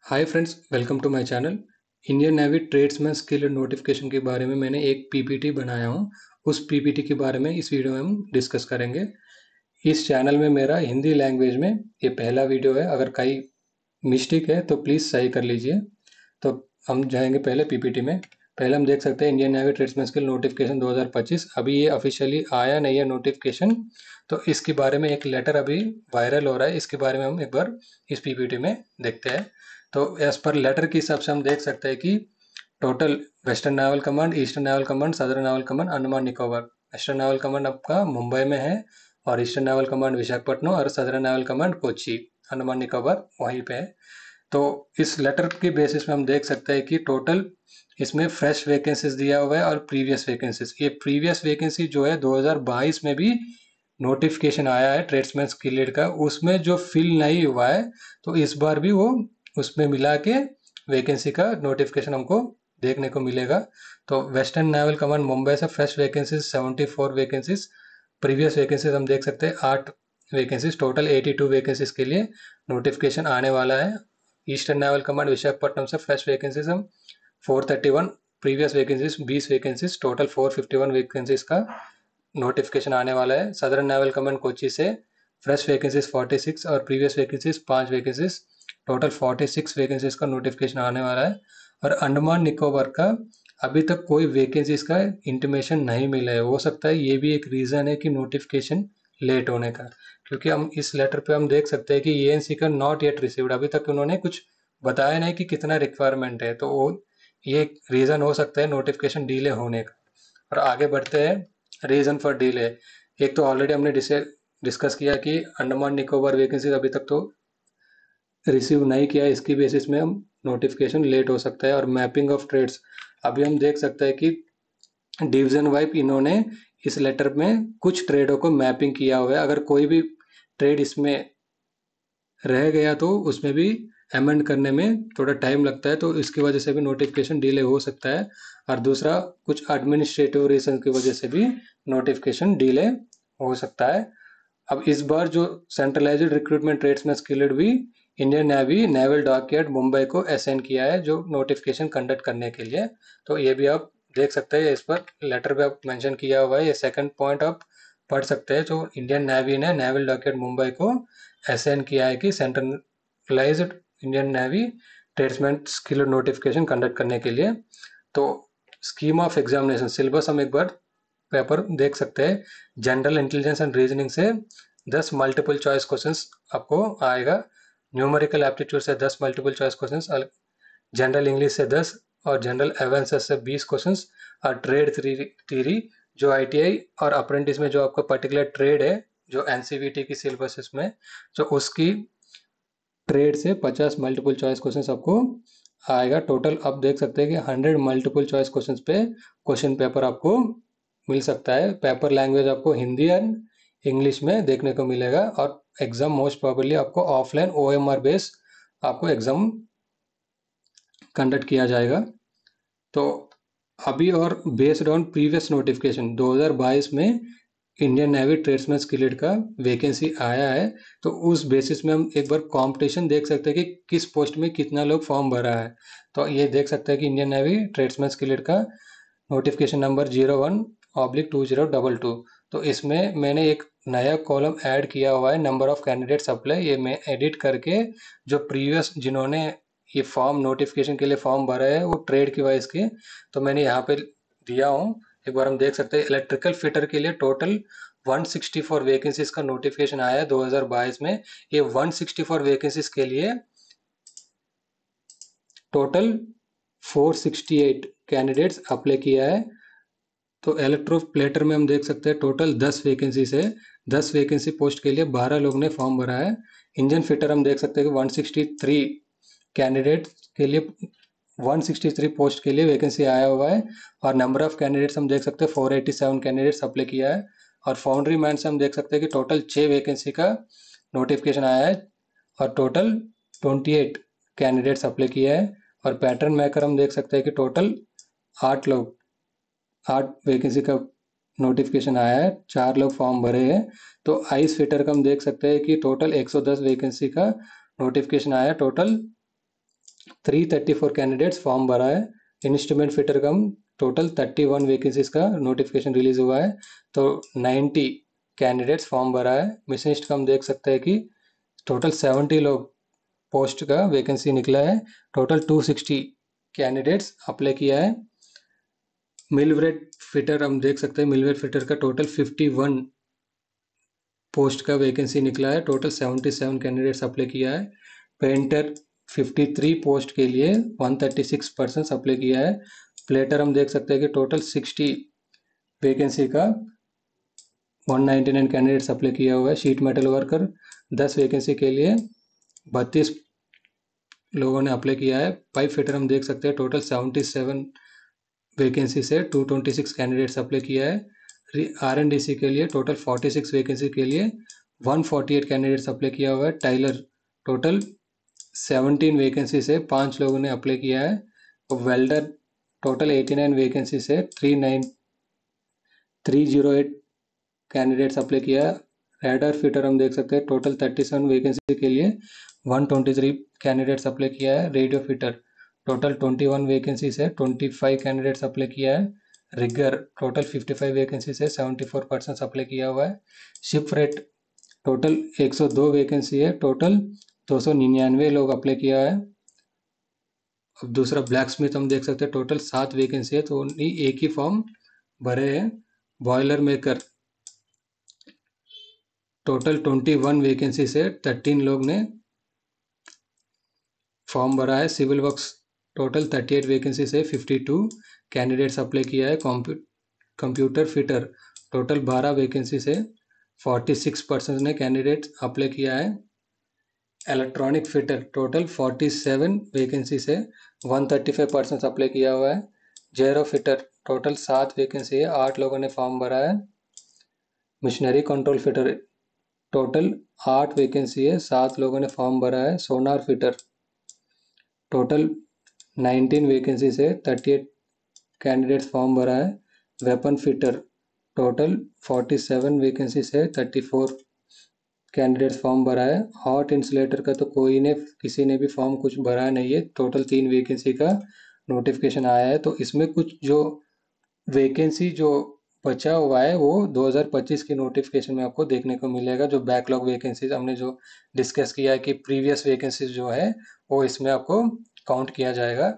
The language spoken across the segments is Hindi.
Hi friends, welcome to my channel. Indian navy tradesman skill notification के बारे में मैंने एक पीपीटी बनाया हूँ। उस पीपीटी के बारे में इस वीडियो में हम डिस्कस करेंगे। इस चैनल में मेरा हिंदी लैंग्वेज में ये पहला वीडियो है। अगर कहीं मिस्टेक है तो प्लीज़ सही कर लीजिए। तो हम जाएंगे पहले पीपीटी में। पहले हम देख सकते हैं Indian navy tradesman skill notification 2025। अभी ये ऑफिशियली आया नहीं है नोटिफिकेशन, तो इसके बारे में एक लेटर अभी वायरल हो रहा है। इसके बारे में हम एक बार इस पीपीटी में देखते हैं। तो एज पर लेटर के हिसाब से हम देख सकते हैं कि total western naval command, eastern naval command, southern naval command, Andaman Nicobar. Western naval command आपका मुंबई में है और ईस्टर्न नेवल कमांड विशाखापट्टनम और southern naval command Kochi, Andaman Nicobar वहीं पे है। तो इस लेटर के बेसिस में हम देख सकते हैं कि टोटल इसमें फ्रेश वैकेंसीज दिया हुआ है और प्रीवियस वैकेंसीज। ये प्रीवियस वैकेंसी जो है 2022 में भी नोटिफिकेशन आया है ट्रेड्समैन स्किल लीड का, उसमें जो फिल नहीं हुआ है तो इस बार भी वो उसमें मिला के वैकेंसी का नोटिफिकेशन हमको देखने को मिलेगा। तो वेस्टर्न नेवल कमांड मुंबई से fresh vacancies 74 vacancies, previous vacancies हम देख सकते हैं 8 वैकेंसीज, टोटल 82 वैकेंसीज के लिए नोटिफिकेशन आने वाला है। ईस्टर्न नेवल कमांड विशाखापट्टनम से फ्रेश वैकेंसीज हम 431, previous vacancies 20 vacancies, total 451 vacancies का नोटिफिकेशन आने वाला है। सदर्न नेवल कमांड कोच्चि से फ्रेश वैकेंसीज 46 और previous vacancies 5 vacancies, total 46 vacancies का नोटिफिकेशन आने वाला है। और अंडमान निकोबार का अभी तक कोई वैकेंसीज का इंटीमेशन नहीं मिला है। हो सकता है ये भी एक रीज़न है कि नोटिफिकेशन लेट होने का, क्योंकि हम इस लेटर पे हम देख सकते हैं कि एएनसी का नॉट येट रिसीव्ड, अभी तक उन्होंने कुछ बताया नहीं कि कितना रिक्वायरमेंट है। तो वो ये रीज़न हो सकता है नोटिफिकेशन डिले होने का। और आगे बढ़ते हैं रीज़न फॉर डिले। एक तो ऑलरेडी हमने डिस्कस किया कि अंडमान निकोबार वैकेंसी अभी तक तो रिसीव नहीं किया, इसकी बेसिस में हम नोटिफिकेशन लेट हो सकता है। और मैपिंग ऑफ ट्रेड्स, अभी हम देख सकते हैं कि डिवीजन वाइज इन्होंने इस लेटर में कुछ ट्रेडों को मैपिंग किया हुआ है। अगर कोई भी ट्रेड इसमें रह गया तो उसमें भी अमेंड करने में थोड़ा टाइम लगता है, तो इसकी वजह से भी नोटिफिकेशन डिले हो सकता है। और दूसरा, कुछ एडमिनिस्ट्रेटिव रीजन की वजह से भी नोटिफिकेशन डिले हो सकता है। अब इस बार जो सेंट्रलाइज्ड रिक्रूटमेंट रेट्स में स्किल्ड भी Indian navy naval dockyard Mumbai को असाइन किया है जो नोटिफिकेशन कंडक्ट करने के लिए। तो ये भी आप देख सकते हैं, इस पर लेटर पे आप मेंशन किया हुआ है। ये सेकंड पॉइंट आप पढ़ सकते हैं, जो इंडियन नेवी ने नेवल डॉकयार्ड मुंबई को असाइन किया है कि centralised Indian navy tradesman skill notification conduct करने के लिए। तो स्कीम ऑफ एग्जामिनेशन सिलेबस हम एक बार पेपर देख सकते हैं। जनरल इंटेलिजेंस एंड रीजनिंग से 10 मल्टीपल चॉइस क्वेश्चंस आपको आएगा। न्यूमेरिकल एप्टीट्यूड से 10 multiple choice questions, general English से 10 और जनरल अवेंसेस से 20 क्वेश्चंस। और ट्रेड थ्योरी जो आईटीआई और अप्रेंटिस में जो आपका पर्टिकुलर ट्रेड है, जो एनसीवीटी की सिलेबस में, जो उसकी ट्रेड से 50 मल्टीपल चॉइस क्वेश्चंस आपको आएगा। टोटल आप देख सकते हैं कि 100 मल्टीपल चॉइस क्वेश्चंस पे क्वेश्चन पेपर आपको मिल सकता है। पेपर लैंग्वेज आपको हिंदी एंड इंग्लिश में देखने को मिलेगा। और एग्जाम मोस्ट प्रोबेबली आपको ऑफलाइन ओएमआर बेस आपको एग्जाम कंडक्ट किया जाएगा। तो अभी और बेस्ड ऑन प्रीवियस नोटिफिकेशन 2022 में इंडियन नेवी ट्रेड्समैन स्किलेड का वैकेंसी आया है, तो उस बेसिस में हम एक बार कंपटीशन देख सकते हैं कि किस पोस्ट में कितना लोग फॉर्म भरा है। तो ये देख सकते हैं कि इंडियन नेवी ट्रेड्समैन स्किलेड का नोटिफिकेशन नंबर 01/2022। तो इसमें मैंने एक नया कॉलम ऐड किया हुआ है, नंबर ऑफ कैंडिडेट्स अप्लाई। ये मैं एडिट करके जो प्रीवियस जिन्होंने ये फॉर्म नोटिफिकेशन के लिए फॉर्म भरा है वो ट्रेड की वाइज के, तो मैंने यहाँ पे दिया हूँ। एक बार हम देख सकते हैं इलेक्ट्रिकल फिटर के लिए टोटल 164 वैकेंसीज का नोटिफिकेशन आया है 2022 में। ये 164 वैकेंसीज के लिए टोटल 468 कैंडिडेट्स अप्लाई किया है। तो इलेक्ट्रोप्लेटर में हम देख सकते हैं टोटल 10 वैकेंसी है। 10 वैकेंसी पोस्ट के लिए 12 लोग ने फॉर्म भरा है। इंजन फिटर हम देख सकते हैं कि 163 कैंडिडेट के लिए 163 पोस्ट के लिए वैकेंसी आया हुआ है। और नंबर ऑफ कैंडिडेट्स हम देख सकते हैं 487 कैंडिडेट्स अप्लाई किया है। और फाउंड्री मैन से हम देख सकते हैं कि टोटल 6 वैकेंसी का नोटिफिकेशन आया है और टोटल 28 कैंडिडेट्स अप्लाई किया है। और पैटर्न मेकर हम देख सकते हैं कि टोटल 8 वैकेंसी का नोटिफिकेशन आया है, 4 लोग फॉर्म भरे हैं। तो आइस फिटर का हम देख सकते हैं कि टोटल 110 वैकेंसी का नोटिफिकेशन आया है, टोटल 334 कैंडिडेट्स फॉर्म भरा है। इंस्ट्रूमेंट फिटर का टोटल 31 वैकेंसीज का नोटिफिकेशन रिलीज हुआ है, तो 90 कैंडिडेट्स फॉर्म भरा है। मिशनिस्ट का हम देख सकते हैं कि टोटल 70 लोग पोस्ट का वैकेंसी निकला है। टोटल 260 कैंडिडेट्स अप्लाई किया है। मिलवेट फिटर हम देख सकते हैं, मिलवेट फिटर का टोटल 51 पोस्ट का वैकेंसी निकला है। टोटल 77 कैंडिडेट्स अप्लाई किया है। पेंटर 53 पोस्ट के लिए 136 पर्सन अप्लाई किया है। प्लेटर हम देख सकते हैं कि टोटल 60 वैकेंसी का 199 कैंडिडेट्स अप्लाई किया हुआ है। शीट मेटल वर्कर 10 वैकेंसी के लिए 32 लोगों ने अप्लाई किया है। पाइप फिटर हम देख सकते हैं टोटल 77 वैकेंसी से 226 कैंडिडेट्स अप्लाई किया है। RNDC के लिए टोटल 46 वैकेंसी के लिए 148 कैंडिडेट्स अप्लाई किया हुआ है। टाइलर टोटल 17 वैकेंसी से 5 लोगों ने अप्लाई किया है। और वेल्डर टोटल 89 वैकेंसी से 308 कैंडिडेट्स अप्लाई किया है। रेडर फिटर हम देख सकते हैं टोटल 37 वैकेंसी के लिए 123 कैंडिडेट्स अप्लाई किया है। रेडियो फिटर टोटल 21 वैकेंसी से 25 कैंडिडेट्स अप्लाई किया है। रिगर टोटल 55 वैकेंसी से 74% अप्लाई किया हुआ है। शिप फ्रेट टोटल 102 वैकेंसी है, टोटल 299 लोग अप्लाई किया है। अब दूसरा ब्लैक स्मिथ हम देख सकते हैं टोटल 7 वैकेंसी है, तो ओनली एक ही फॉर्म भरे हैं। बॉयलर मेकर टोटल 21 वैकेंसी से 13 लोग ने फॉर्म भरा है। सिविल वर्क्स टोटल 38 वैकेंसी से 52 कैंडिडेट्स अप्लाई किया है। कंप्यूटर फिटर टोटल 12 वैकेंसी से 46% ने कैंडिडेट अप्लाई किया है। इलेक्ट्रॉनिक फिटर टोटल 47 वैकेंसी से 135% अप्लाई किया हुआ है। जेरो फिटर टोटल 7 वैकेंसी है, 8 लोगों ने फॉर्म भरा है। Machinery control fitter total 8 vacancy है, 7 लोगों ने फॉर्म भरा है। सोनार फिटर टोटल 19 वैकेंसी से 38 कैंडिडेट्स फॉर्म भरा है। वेपन फिटर टोटल 47 वैकेंसी से 34 कैंडिडेट्स फॉर्म भरा है। हॉट इंसुलेटर का तो किसी ने भी फॉर्म कुछ भरा नहीं है। टोटल 3 वैकेंसी का नोटिफिकेशन आया है, तो इसमें कुछ जो वैकेंसी जो बचा हुआ है वो 2025 की नोटिफिकेशन में आपको देखने को मिलेगा। जो बैकलॉग वैकेंसीज हमने जो डिस्कस किया है कि प्रीवियस वैकेंसीज जो है वो इसमें आपको काउंट किया जाएगा।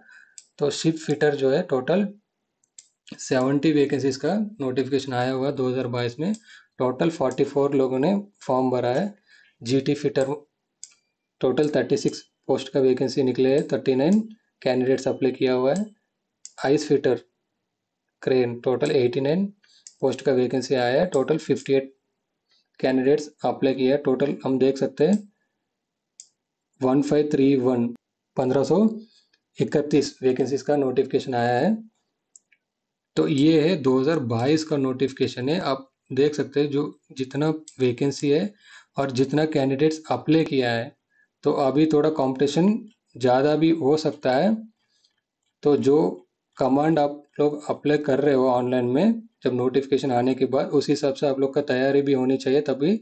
तो शिप फिटर जो है टोटल 70 वैकेंसीज का नोटिफिकेशन आया हुआ 2022 में। टोटल 44 लोगों ने फॉर्म भरा है। GT फिटर टोटल 36 पोस्ट का वैकेंसी निकले हैं, 39 कैंडिडेट्स अप्लाई किया हुआ है। Ice fitter crane total 89 post का वैकेंसी आया है, टोटल 58 कैंडिडेट्स अप्लाई किया है। टोटल हम देख सकते हैं 1531 वैकेंसीज का नोटिफिकेशन आया है। तो ये है 2022 का नोटिफिकेशन है। आप देख सकते हैं जो जितना वैकेंसी है और जितना कैंडिडेट्स अप्लाई किया है, तो अभी थोड़ा कंपटीशन ज़्यादा भी हो सकता है। तो जो कमांड आप लोग अप्लाई कर रहे हो ऑनलाइन में, जब नोटिफिकेशन आने के बाद उस हिसाब से आप लोग का तैयारी भी होनी चाहिए, तभी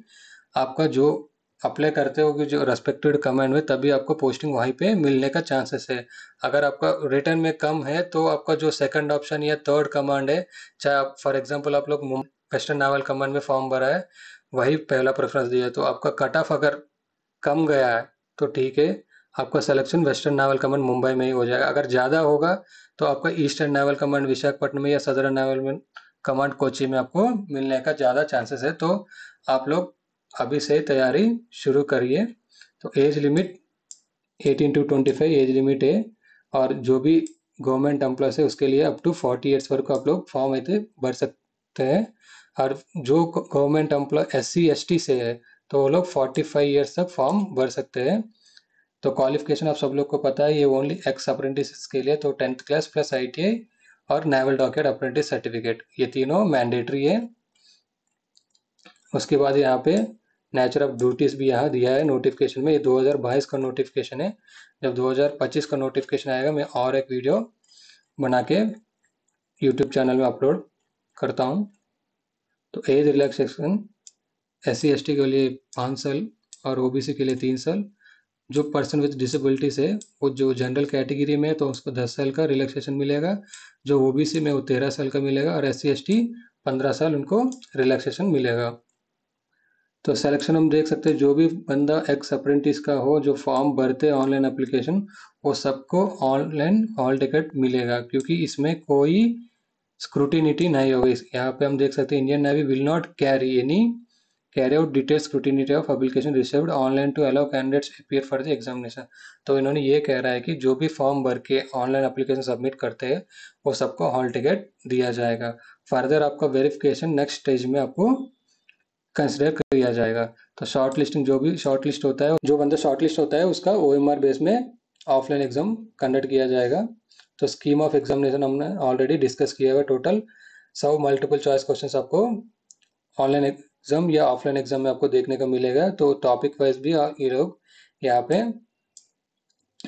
आपका जो अप्लाई करते हो कि जो रेस्पेक्टेड कमांड में, तभी आपको पोस्टिंग वहीं पे मिलने का चांसेस है। अगर आपका रिटर्न में कम है तो आपका जो सेकंड ऑप्शन या थर्ड कमांड है, चाहे आप फॉर एग्जांपल आप लोग वेस्टर्न नावल कमांड में फॉर्म भरा है, वही पहला प्रेफरेंस दिया है। तो आपका कट ऑफ अगर कम गया है तो ठीक है, आपका selection western novel command Mumbai में ही हो जाएगा। अगर ज़्यादा होगा तो आपका ईस्टर्न नावल कमांड विशाखापट्टनम में या सदर्न नावल कमांड कोची में आपको मिलने का ज़्यादा चांसेस है। तो आप लोग अभी से तैयारी शुरू करिए। तो age limit 18 to 25 age limit है, और जो भी गवर्नमेंट एम्प्लॉयज है उसके लिए अप टू 40 ईयर्स वर्क आप लोग फॉर्म ऐसे भर सकते हैं। और जो गवर्नमेंट एम्प्लॉय SC ST से है तो वो लोग 45 ईयर्स तक फॉर्म भर सकते हैं। तो क्वालिफिकेशन आप सब लोग को पता है, ये ओनली एक्स अप्रेंटिस के लिए, तो 10th क्लास प्लस ITI और नेवल डॉकेट अप्रेंटिस सर्टिफिकेट, ये तीनों मैंडेटरी है। उसके बाद यहाँ पे नेचर ऑफ ड्यूटीज भी यहाँ दिया है नोटिफिकेशन में। ये 2022 का नोटिफिकेशन है। जब 2025 का नोटिफिकेशन आएगा मैं और एक वीडियो बना के यूट्यूब चैनल में अपलोड करता हूँ। तो एज रिलैक्सेशन SC ST के लिए 5 साल और OBC के लिए 3 साल, जो पर्सन विद डिसेबिलिटीज है वो जो जनरल कैटेगरी में है तो उसको 10 साल का रिलैक्सेशन मिलेगा, जो ओबीसी में वो 13 साल का मिलेगा और SC ST 15 साल उनको रिलैक्सेशन मिलेगा। तो सिलेक्शन हम देख सकते हैं, जो भी बंदा एक्स अप्रेंटिस का हो जो फॉर्म भरते ऑनलाइन एप्लीकेशन, वो सबको ऑनलाइन हॉल टिकट मिलेगा, क्योंकि इसमें कोई स्क्रूटिनिटी नहीं होगी। यहाँ पे हम देख सकते हैं Indian Navy will not carry out detail scrutiny of application received online to allow candidates appear for the examination. तो इन्होंने ये कह रहा है कि जो भी फॉर्म भर के ऑनलाइन एप्लीकेशन सबमिट करते हैं वो सबको हॉल टिकट दिया जाएगा। फर्दर आपका वेरिफिकेशन नेक्स्ट स्टेज में आपको कंसिडर किया जाएगा। तो शॉर्ट लिस्टिंग, जो भी शॉर्ट लिस्ट होता है, जो बंदा शॉर्ट लिस्ट होता है उसका OMR बेस में ऑफलाइन एग्जाम कंडक्ट किया जाएगा। तो स्कीम ऑफ एग्जामिनेशन हमने ऑलरेडी डिस्कस किया हुआ। टोटल 100 मल्टीपल चॉइस क्वेश्चंस आपको ऑनलाइन एग्जाम या ऑफलाइन एग्जाम में आपको देखने को मिलेगा। तो टॉपिक वाइज भी ये लोग यहाँ पे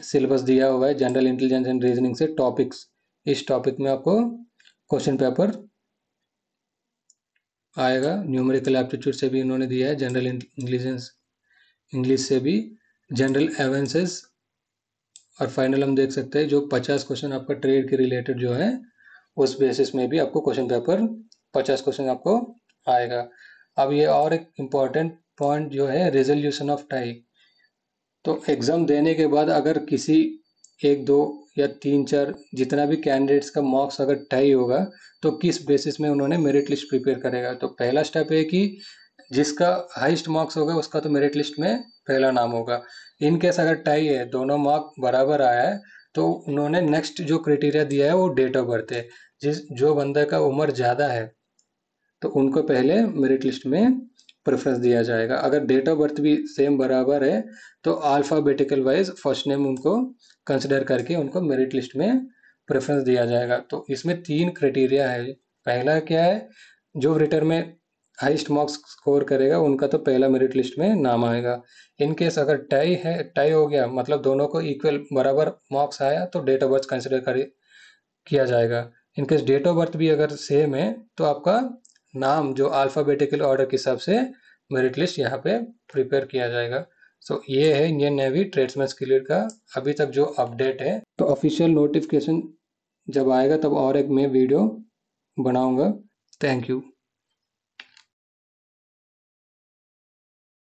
सिलेबस दिया हुआ है। जनरल इंटेलिजेंस एंड रीजनिंग से टॉपिक्स, इस टॉपिक में आपको क्वेश्चन पेपर आएगा। न्यूमेरिकल एप्टीट्यूड से भी इन्होंने दिया है, जनरल इंटेलिजेंस इंग्लिश से भी, जनरल अवेंसेस, और फाइनल हम देख सकते हैं जो 50 क्वेश्चन आपका ट्रेड के रिलेटेड जो है उस बेसिस में भी आपको क्वेश्चन पेपर 50 क्वेश्चन आपको आएगा। अब ये और एक इम्पॉर्टेंट पॉइंट जो है रेजोल्यूशन ऑफ टाई। तो एग्जाम देने के बाद अगर किसी 1 2 या 3 4 जितना भी कैंडिडेट्स का मार्क्स अगर टाई होगा तो किस बेसिस में उन्होंने मेरिट लिस्ट प्रिपेयर करेगा। तो पहला स्टेप है कि जिसका हाईएस्ट मार्क्स होगा उसका तो मेरिट लिस्ट में पहला नाम होगा। इन केस अगर टाई है, दोनों मार्क बराबर आया है, तो उन्होंने नेक्स्ट जो क्राइटेरिया दिया है वो डेट ऑफ बर्थ है। जो बंदा का उम्र ज़्यादा है तो उनको पहले मेरिट लिस्ट में प्रेफरेंस दिया जाएगा। अगर डेट ऑफ बर्थ भी सेम बराबर है तो अल्फ़ाबेटिकल वाइज फर्स्ट नेम उनको कंसिडर करके उनको मेरिट लिस्ट में प्रेफरेंस दिया जाएगा। तो इसमें 3 क्राइटेरिया है। पहला क्या है, जो रिटर्न में हाईएस्ट मार्क्स स्कोर करेगा उनका तो पहला मेरिट लिस्ट में नाम आएगा। इन केस अगर टाई हो गया, मतलब दोनों को इक्वल बराबर मार्क्स आया, तो डेट ऑफ बर्थ कंसिडर किया जाएगा। In case date of birth भी अगर सेम है तो आपका नाम जो अल्फ़ाबेटिकल ऑर्डर के हिसाब से मेरिट लिस्ट यहाँ पे प्रिपेयर किया जाएगा। सो ये है इंडियन नेवी ट्रेड्समैन स्किल का अभी तक जो अपडेट है। तो ऑफिशियल नोटिफिकेशन जब आएगा तब और एक मैं वीडियो बनाऊंगा। Thank you.